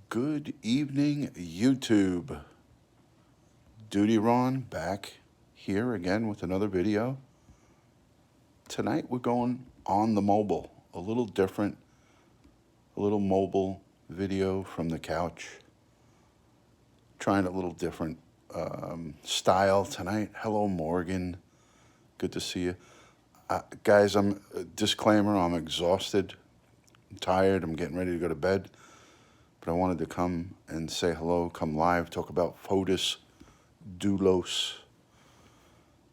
Good evening, YouTube. DutyRon back here again with another video. Tonight we're going on the mobile, a little different, a little mobile video from the couch. Trying a little different style tonight. Hello, Morgan. Good to see you. Guys, disclaimer, I'm exhausted, I'm tired, I'm getting ready to go to bed. But I wanted to come and say hello, come live, talk about Fotis Dulos.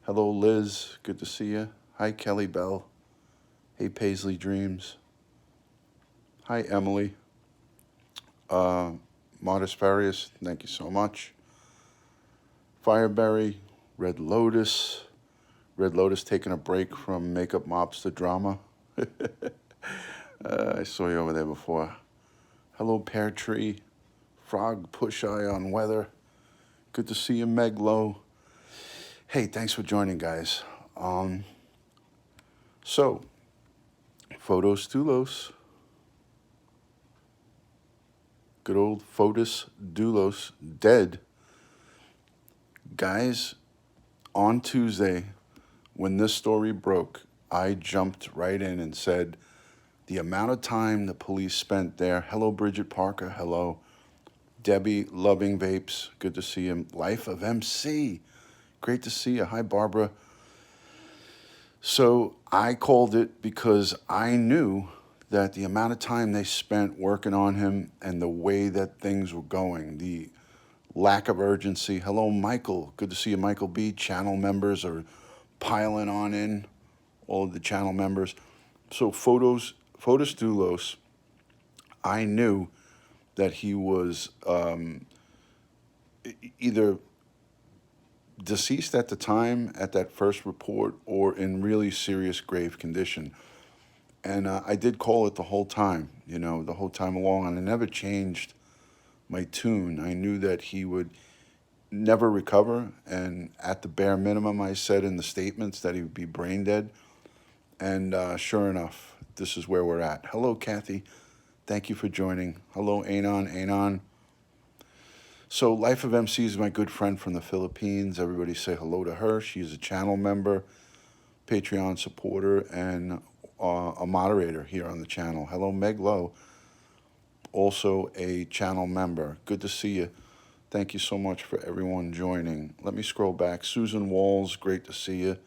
Hello, Liz. Good to see you. Hi, Kelly Bell. Hey, Paisley Dreams. Hi, Emily. Modest Farius, thank you so much. Fireberry, Red Lotus. Red Lotus taking a break from Makeup Mobster drama. I saw you over there before. Hello, Pear Tree. Frog Push Eye on Weather. Good to see you, Meg Low. Hey, thanks for joining, guys. So, Fotis Dulos. Good old Fotis Dulos, dead. Guys, on Tuesday, when this story broke, I jumped right in and said, the amount of time the police spent there. Hello, Bridget Parker. Hello. Debbie Loving Vapes. Good to see you. Life of MC. Great to see you. Hi, Barbara. So I called it because I knew that the amount of time they spent working on him and the way that things were going, the lack of urgency. Hello, Michael. Good to see you, Michael B. Channel members are piling on in, all of the channel members. So Fotis Dulos, I knew that he was either deceased at the time at that first report or in really serious grave condition. And I did call it the whole time, the whole time along, and I never changed my tune. I knew that he would never recover, and at the bare minimum, I said in the statements that he would be brain dead. And sure enough, this is where we're at. Hello, Kathy. Thank you for joining. Hello, Anon. So Life of MC is my good friend from the Philippines. Everybody say hello to her. She's a channel member, Patreon supporter, and a moderator here on the channel. Hello, Meg Lowe, also a channel member. Good to see you. Thank you so much for everyone joining. Let me scroll back. Susan Walls, great to see you.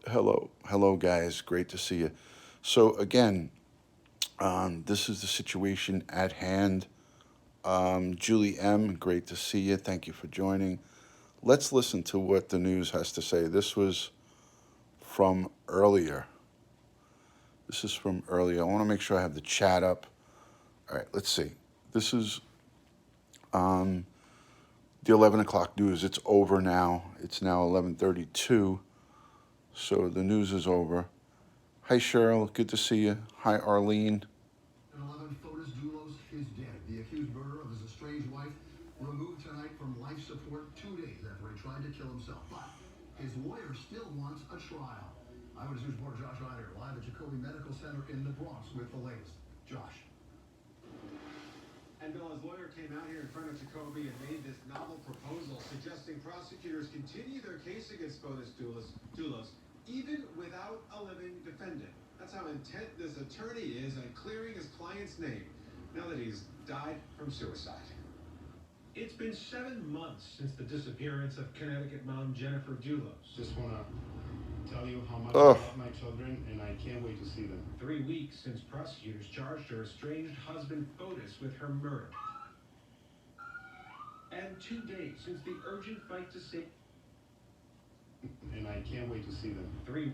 Hello, guys. Great to see you. So again, this is the situation at hand. Julie M., great to see you. Thank you for joining. Let's listen to what the news has to say. This was from earlier. I want to make sure I have the chat up. All right, let's see. This is the 11 o'clock news. It's over now. It's now 11:32. So the news is over. Hi, Cheryl. Good to see you. Hi, Arlene. At 11, Fotis Dulos is dead. The accused murderer of his estranged wife removed tonight from life support 2 days after he tried to kill himself. But his lawyer still wants a trial. Eyewitness News reporter Josh Ryder live at Jacoby Medical Center in the Bronx with the latest. Josh. And Bill, his lawyer came out here in front of Jacoby and made this novel proposal suggesting prosecutors continue their case against Fotis Dulos even without a living defendant. That's how intent this attorney is on clearing his client's name now that he's died from suicide. It's been 7 months since the disappearance of Connecticut mom Jennifer Dulos. Just want to tell you how much I love my children, and I can't wait to see them. 3 weeks since prosecutors charged her estranged husband Fotis with her murder. And 2 days since the urgent fight to save. And I can't wait to see them. 3.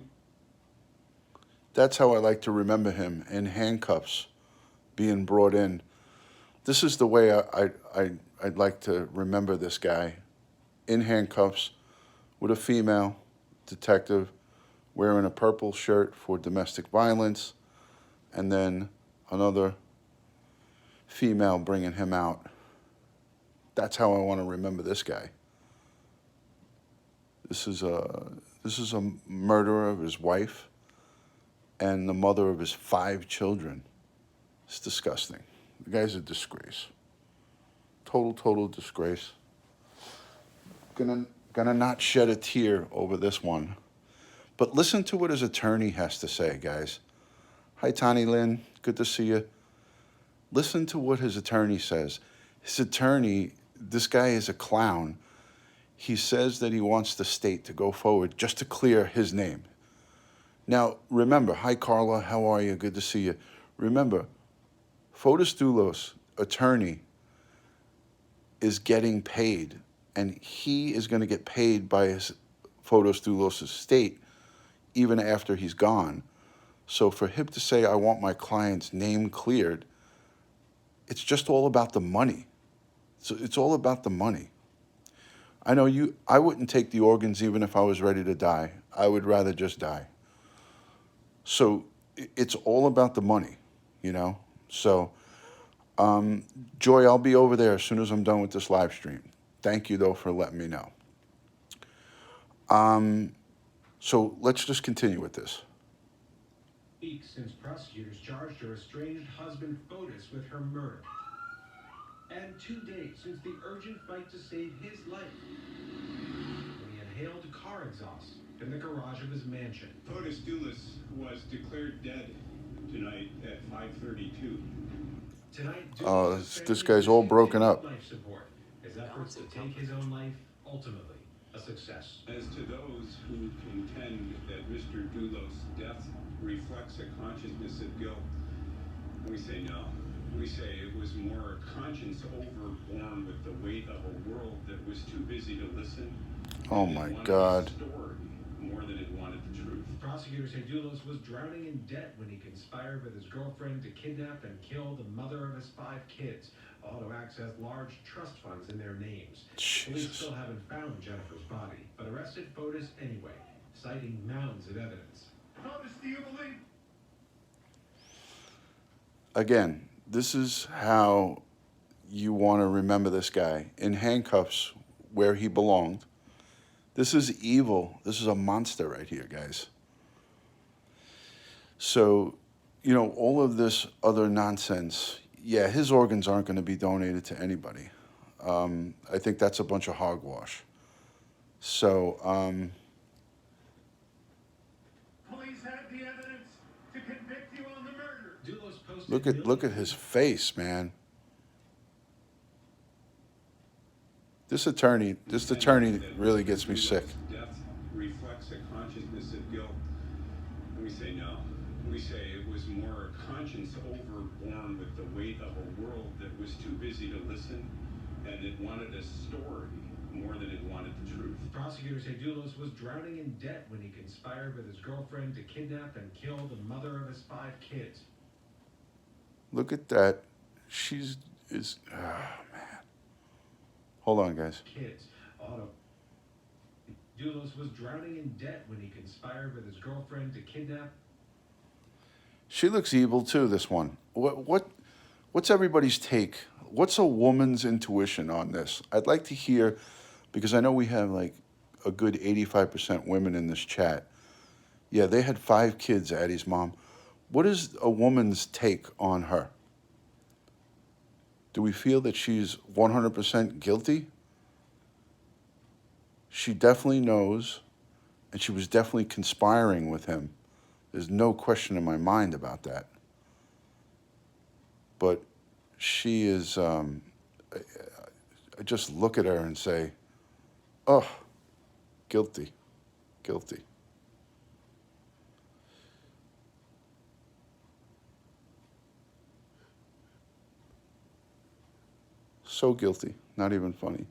That's how I like to remember him, in handcuffs, being brought in. This is the way I'd like to remember this guy, in handcuffs, with a female detective, wearing a purple shirt for domestic violence, and then another female bringing him out. That's how I want to remember this guy. This is a murderer of his wife and the mother of his 5 children. It's disgusting. The guy's a disgrace. Total disgrace. Gonna not shed a tear over this one. But listen to what his attorney has to say, guys. Hi, Tani Lynn. Good to see you. Listen to what his attorney says. His attorney, this guy is a clown. He says that he wants the state to go forward just to clear his name. Now, remember, hi, Carla. How are you? Good to see you. Remember, Fotis Dulos, attorney, is getting paid, and he is going to get paid by his Fotis Dulos' state even after he's gone. So for him to say, I want my client's name cleared, it's just all about the money. So it's all about the money. I know I wouldn't take the organs even if I was ready to die. I would rather just die. So it's all about the money, you know? So, Joy, I'll be over there as soon as I'm done with this live stream. Thank you, though, for letting me know. So let's just continue with this. Weeks since prosecutors charged her estranged husband Fotis with her murder. And 2 days since the urgent fight to save his life when he inhaled car exhaust in the garage of his mansion. Fotis Dulos was declared dead tonight at 5:32. Tonight, Oh, Dulos' this family guy's all broken continued up. life support. His efforts to take his own life, ultimately a success. As to those who contend that Mr. Dulos' death reflects a consciousness of guilt, we say no. We say it was more a conscience overborne with the weight of a world that was too busy to listen. Oh and it my wanted God. a story more than it wanted the truth. Prosecutors say Dulos was drowning in debt when he conspired with his girlfriend to kidnap and kill the mother of his 5 kids, all to access large trust funds in their names. Police Jesus. still haven't found Jennifer's body, but arrested Fotis anyway, citing mounds of evidence. Fotis, do you believe? Again, this is how you want to remember this guy. In handcuffs where he belonged. This is evil. This is a monster right here, guys. So, you know, all of this other nonsense, yeah, his organs aren't going to be donated to anybody. I think that's a bunch of hogwash. So, Police have the evidence to convict you on the murder. Dulos posted look at his face, man. This attorney really gets me sick. Death reflects a consciousness of guilt. We say no. We say it was more a conscience overborne with the weight of a world that was too busy to listen, and it wanted a story more than it wanted the truth. Prosecutors say Dulos was drowning in debt when he conspired with his girlfriend to kidnap and kill the mother of his 5 kids. Look at that. Oh, man. Hold on, guys. Kids. Dulos was drowning in debt when he conspired with his girlfriend to kidnap. She looks evil too, this one. What's everybody's take? What's a woman's intuition on this? I'd like to hear, because I know we have like a good 85% women in this chat. Yeah, they had 5 kids, Addie's mom. What is a woman's take on her? Do we feel that she's 100% guilty? She definitely knows, and she was definitely conspiring with him. There's no question in my mind about that. But she is, I just look at her and say, oh, guilty, guilty. So guilty, not even funny.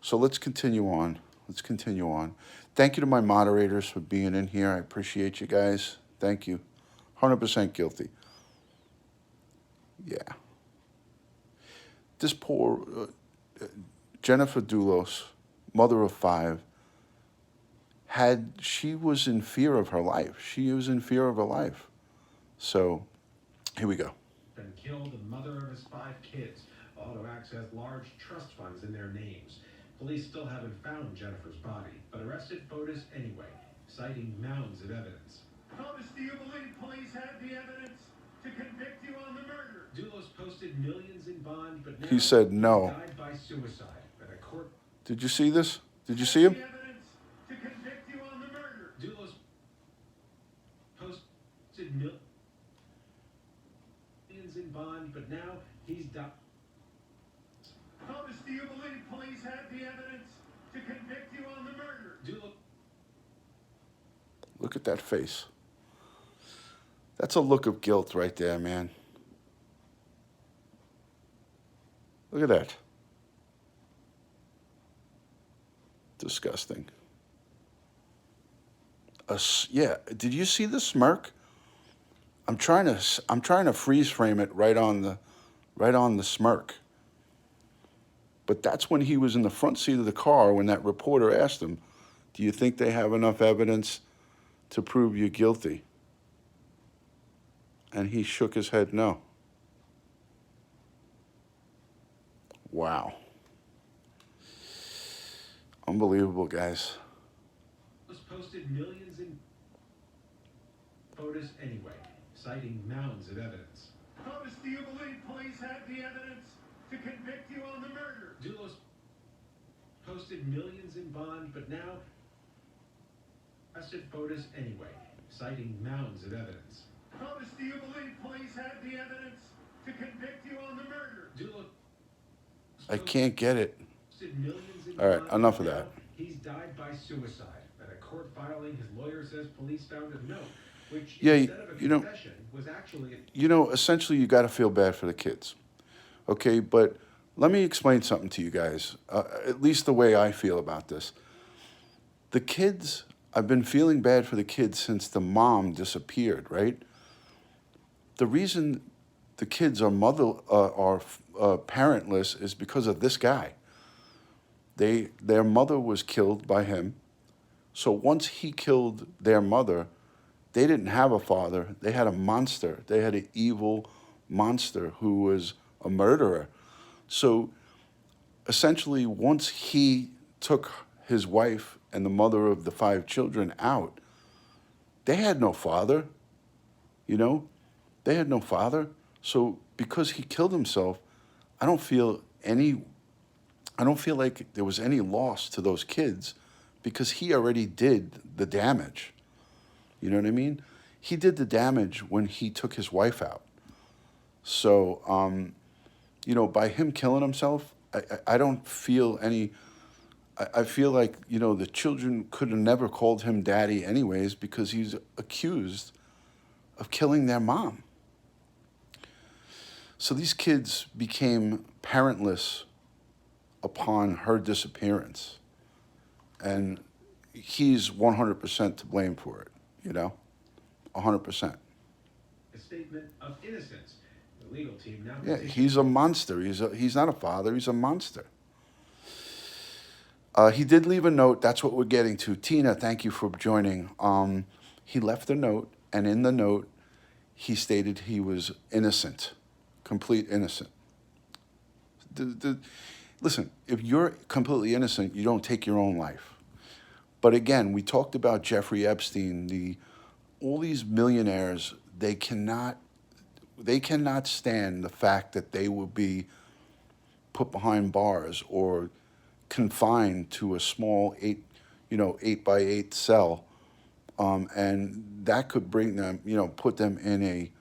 So let's continue on. Let's continue on. Thank you to my moderators for being in here. I appreciate you guys. Thank you. 100% guilty. Yeah. This poor Jennifer Dulos, mother of 5, she was in fear of her life. She was in fear of her life. So here we go. And killed the mother of his 5 kids, all to access large trust funds in their names. Police still haven't found Jennifer's body, but arrested Fotis anyway, citing mounds of evidence. Fotis, do you believe police had the evidence to convict you on the murder? Dulos posted millions in bond, but now He said he's no. died by suicide at a court. Did you see this? Did you see Had him? the evidence to convict you on the murder? Dulos posted millions in bond, but now he's died. Fotis, do you believe police had the evidence to convict you on the murder? Dulos. Look at that face. That's a look of guilt right there, man. Look at that. Disgusting. Yeah, did you see the smirk? I'm trying to freeze frame it right on the smirk. But that's when he was in the front seat of the car when that reporter asked him, "Do you think they have enough evidence to prove you guilty?" And he shook his head no. Wow. Unbelievable, guys. Posted millions in Fotis anyway, citing mounds of evidence. Fotis, do you believe police had the evidence to convict you on the murder? Dulos posted millions in bond, but now arrested Fotis anyway, citing mounds of evidence. Fotis, do you believe police had the evidence to convict you on the murder? Dulos I can't get it. posted millions in All right, bond, enough but of now that. He's died by suicide. At a court filing, his lawyer says police found a note, which Yeah, instead of a you know- confession was actually a Essentially, you got to feel bad for the kids. Okay, but let me explain something to you guys, at least the way I feel about this. The kids, I've been feeling bad for the kids since the mom disappeared, right? The reason the kids are parentless is because of this guy. Their mother was killed by him. So once he killed their mother, they didn't have a father. They had a monster. They had an evil monster who was a murderer. So essentially, once he took his wife and the mother of the 5 children out, they had no father. They had no father. So because he killed himself, I don't feel like there was any loss to those kids because he already did the damage. You know what I mean? He did the damage when he took his wife out. So, by him killing himself, I don't feel any. I feel like, the children could have never called him daddy anyways because he's accused of killing their mom. So these kids became parentless upon her disappearance. And he's 100% to blame for it, 100%. a statement of innocence. The legal team now. Yeah, he's a monster. He's not a father, he's a monster. He did leave a note. That's what we're getting to. Tina, thank you for joining. He left a note, and in the note, he stated he was innocent, complete innocent. Listen, if you're completely innocent, you don't take your own life. But again, we talked about Jeffrey Epstein. All these millionaires, they cannot stand the fact that they will be put behind bars or confined to a small 8x8 cell, and that could bring them, put them in a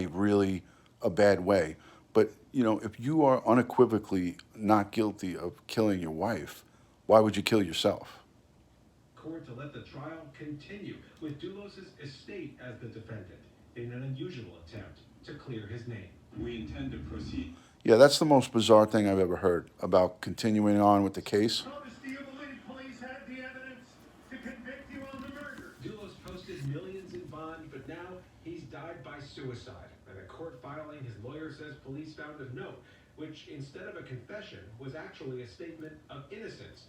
really a bad way. But if you are unequivocally not guilty of killing your wife, why would you kill yourself? Court to let the trial continue with Dulos' estate as the defendant in an unusual attempt to clear his name. We intend to proceed. Yeah, that's the most bizarre thing I've ever heard about continuing on with the case. Fotis, do you believe police had the evidence to convict you on the murder? Dulos posted millions in bond, but now he's died by suicide. At a court filing, his lawyer says police found a note, which instead of a confession was actually a statement of innocence.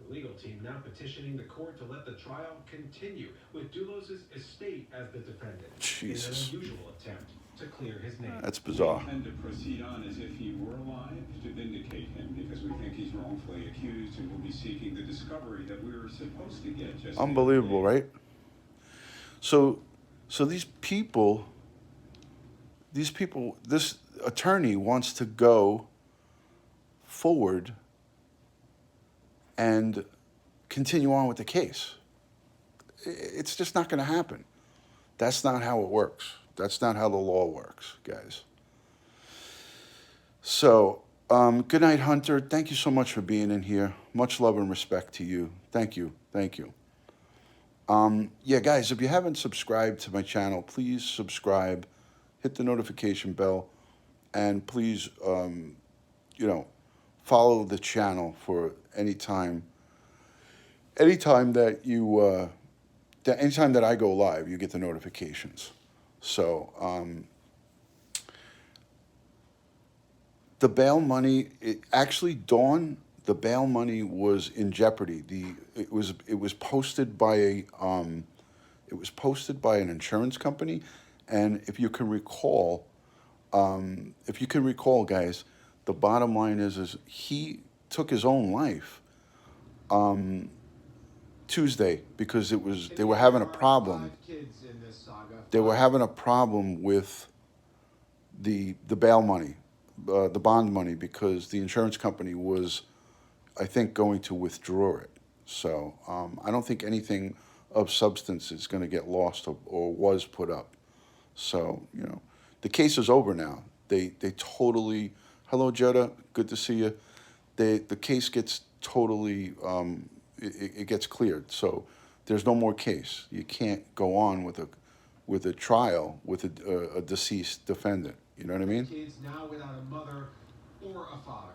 The legal team now petitioning the court to let the trial continue with Dulos' estate as the defendant Jesus. in an unusual attempt to clear his name. That's We bizarre. intend to proceed on as if he were alive to vindicate him because we think he's wrongfully accused and will be seeking the discovery that we were supposed to get just. Unbelievable, right? So, so this attorney wants to go forward and continue on with the case. It's just not going to happen. That's not how it works. That's not how the law works, guys. So, good night, Hunter. Thank you so much for being in here. Much love and respect to you. Thank you. Thank you. Yeah, guys, if you haven't subscribed to my channel, please subscribe, hit the notification bell, and please, follow the channel for anytime that anytime that I go live, you get the notifications. So, the bail money, Dawn, the bail money was in jeopardy. It was posted by an insurance company, and if you can recall, guys, the bottom line is he took his own life Tuesday because they were having a problem. They were having a problem with the bail money, the bond money, because the insurance company was, I think, going to withdraw it. So I don't think anything of substance is going to get lost or was put up. So, the case is over now. They totally, hello, Jetta, good to see you. The case gets totally, it gets cleared. So there's no more case. You can't go on with a trial with a deceased defendant. You know what I mean? Kids now without a mother or a father.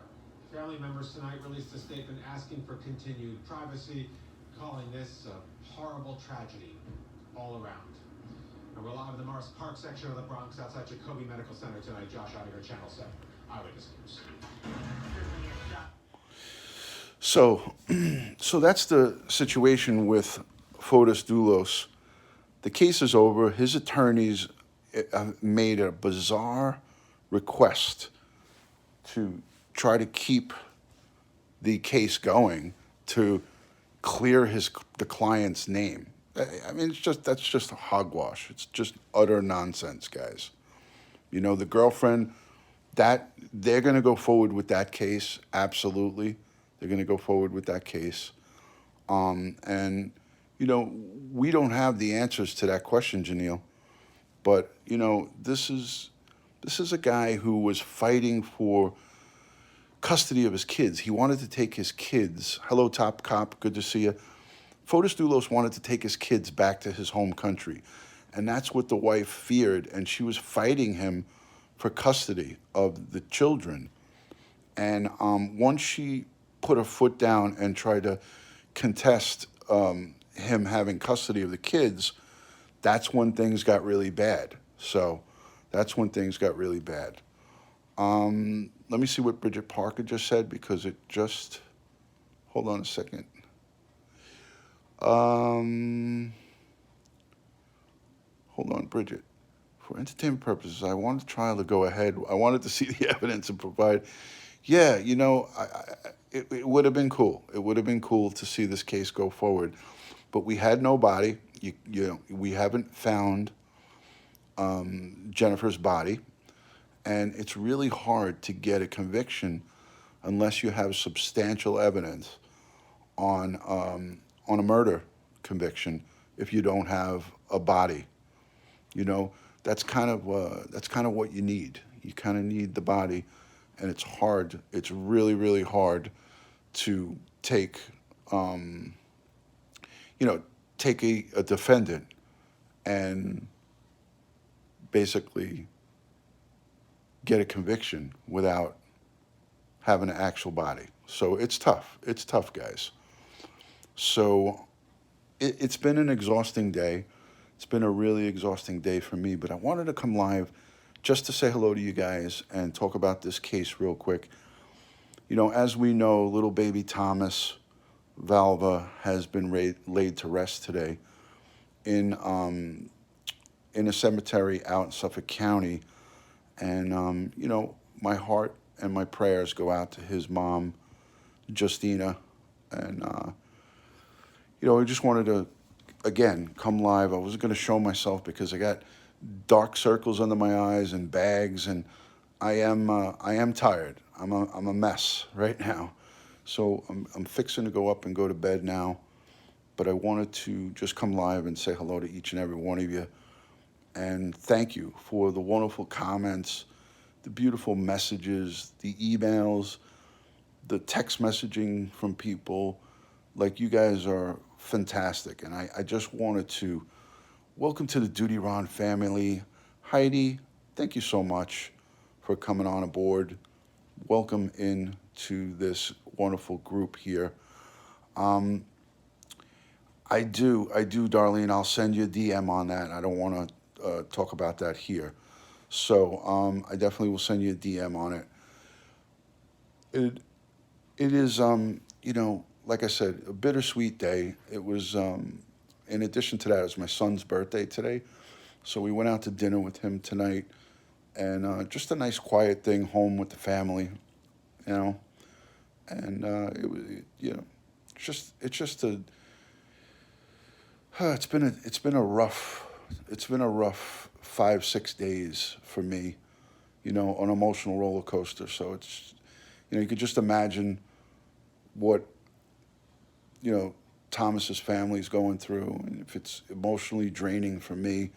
Family members tonight released a statement asking for continued privacy, calling this a horrible tragedy all around. And we're live in the Morris Park section of the Bronx outside Jacoby Medical Center tonight. Josh Oettinger, Channel 7, Eyewitness News. So that's the situation with Fotis Dulos. The case is over. His attorneys made a bizarre request to try to keep the case going to clear the client's name. I mean, that's just hogwash. It's just utter nonsense, guys. The girlfriend, that they're going to go forward with that case. Absolutely, they're going to go forward with that case. And we don't have the answers to that question, Janelle. But this is a guy who was fighting for custody of his kids. He wanted to take his kids. Hello, Top Cop. Good to see you. Fotis Dulos wanted to take his kids back to his home country. And that's what the wife feared. And she was fighting him for custody of the children. And once she put her foot down and tried to contest him having custody of the kids, that's when things got really bad. So that's when things got really bad. Let me see what Bridget Parker just said, because hold on a second. Hold on, Bridget. For entertainment purposes, I wanted the trial to go ahead. I wanted to see the evidence and provide. Yeah, it would have been cool. It would have been cool to see this case go forward. But we had no body. We haven't found Jennifer's body. And it's really hard to get a conviction unless you have substantial evidence on a murder conviction. If you don't have a body, that's kind of what you need. You kind of need the body, and it's hard. It's really, really hard to take a defendant and basically get a conviction without having an actual body. So it's tough. It's tough, guys. So it's been an exhausting day. It's been a really exhausting day for me, but I wanted to come live just to say hello to you guys and talk about this case real quick. As we know, little baby Thomas Valva has been laid to rest today in a cemetery out in Suffolk County. And, my heart and my prayers go out to his mom, Justina. And, I just wanted to again, come live. I wasn't going to show myself because I got dark circles under my eyes and bags, and I am tired. I'm a mess right now. So I'm fixing to go up and go to bed now. But I wanted to just come live and say hello to each and every one of you. And thank you for the wonderful comments, the beautiful messages, the emails, the text messaging from people. Like, you guys are fantastic. And I just wanted to welcome to the DutyRon family. Heidi, thank you so much for coming on aboard. Welcome in to this wonderful group here. I do, Darlene. I'll send you a DM on that. I don't want to talk about that here. So I definitely will send you a DM on it. It it is, like I said, a bittersweet day. It was, in addition to that, it was my son's birthday today. So we went out to dinner with him tonight, and just a nice quiet thing home with the family, you know. And it was, it's just a, it's been a rough 5 6 days for me, an emotional roller coaster. So it's, you could just imagine what, you know, Thomas's family's going through, and if it's emotionally draining for me.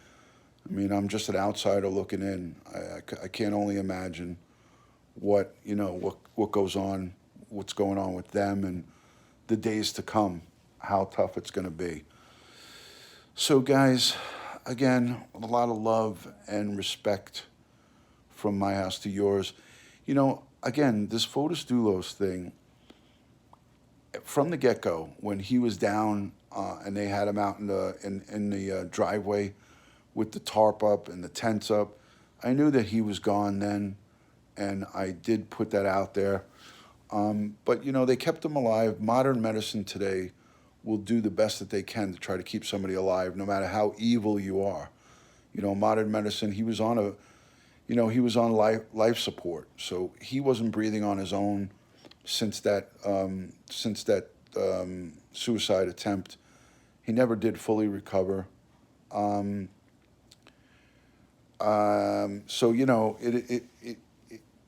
I mean, I'm just an outsider looking in. I can't only imagine what goes on, what's going on with them, and the days to come, how tough it's going to be. So, guys, again, a lot of love and respect from my house to yours. Again, this Fotis Dulos thing, from the get-go, when he was down and they had him out in the driveway with the tarp up and the tents up, I knew that he was gone then, and I did put that out there. But they kept him alive. Modern medicine today will do the best that they can to try to keep somebody alive, no matter how evil you are. Modern medicine. He was on life support, so he wasn't breathing on his own since that suicide attempt. He never did fully recover. So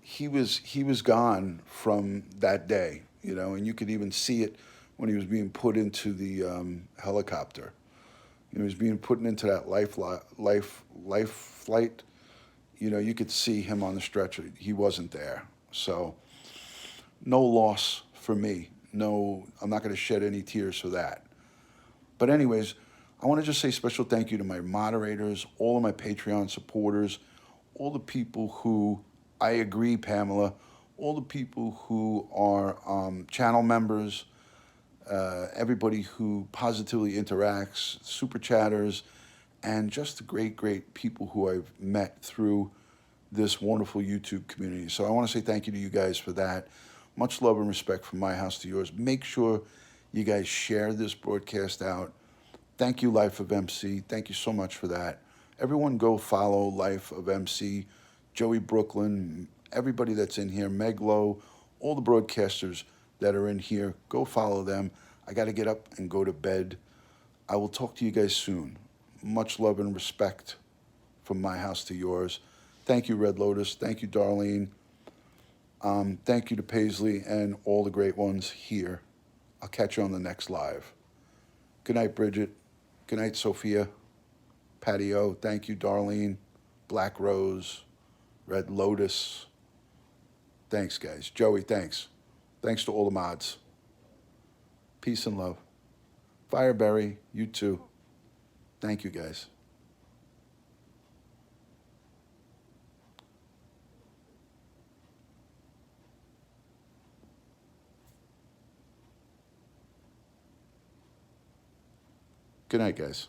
he was gone from that day, and you could even see it when he was being put into the helicopter. He was being put into that life flight. You could see him on the stretcher. He wasn't there. So no loss for me. No, I'm not going to shed any tears for that. But anyways, I want to just say special thank you to my moderators, all of my Patreon supporters, all the people who, I agree, Pamela, all the people who are channel members, everybody who positively interacts, super chatters, and just the great people who I've met through this wonderful YouTube community. So I want to say thank you to you guys for that. Much love and respect from my house to yours. Make sure you guys share this broadcast out. Thank you, Life of MC. Thank you so much for that. Everyone go follow Life of MC, Joey Brooklyn, everybody that's in here, Meglo, all the broadcasters that are in here. Go follow them. I got to get up and go to bed. I will talk to you guys soon. Much love and respect from my house to yours. Thank you, Red Lotus. Thank you, Darlene. Thank you to Paisley and all the great ones here. I'll catch you on the next live. Good night, Bridget. Good night, Sophia. Patio. Thank you, Darlene. Black Rose. Red Lotus. Thanks, guys. Joey, thanks. Thanks to all the mods. Peace and love. Fireberry, you too. Thank you, guys. Good night, guys.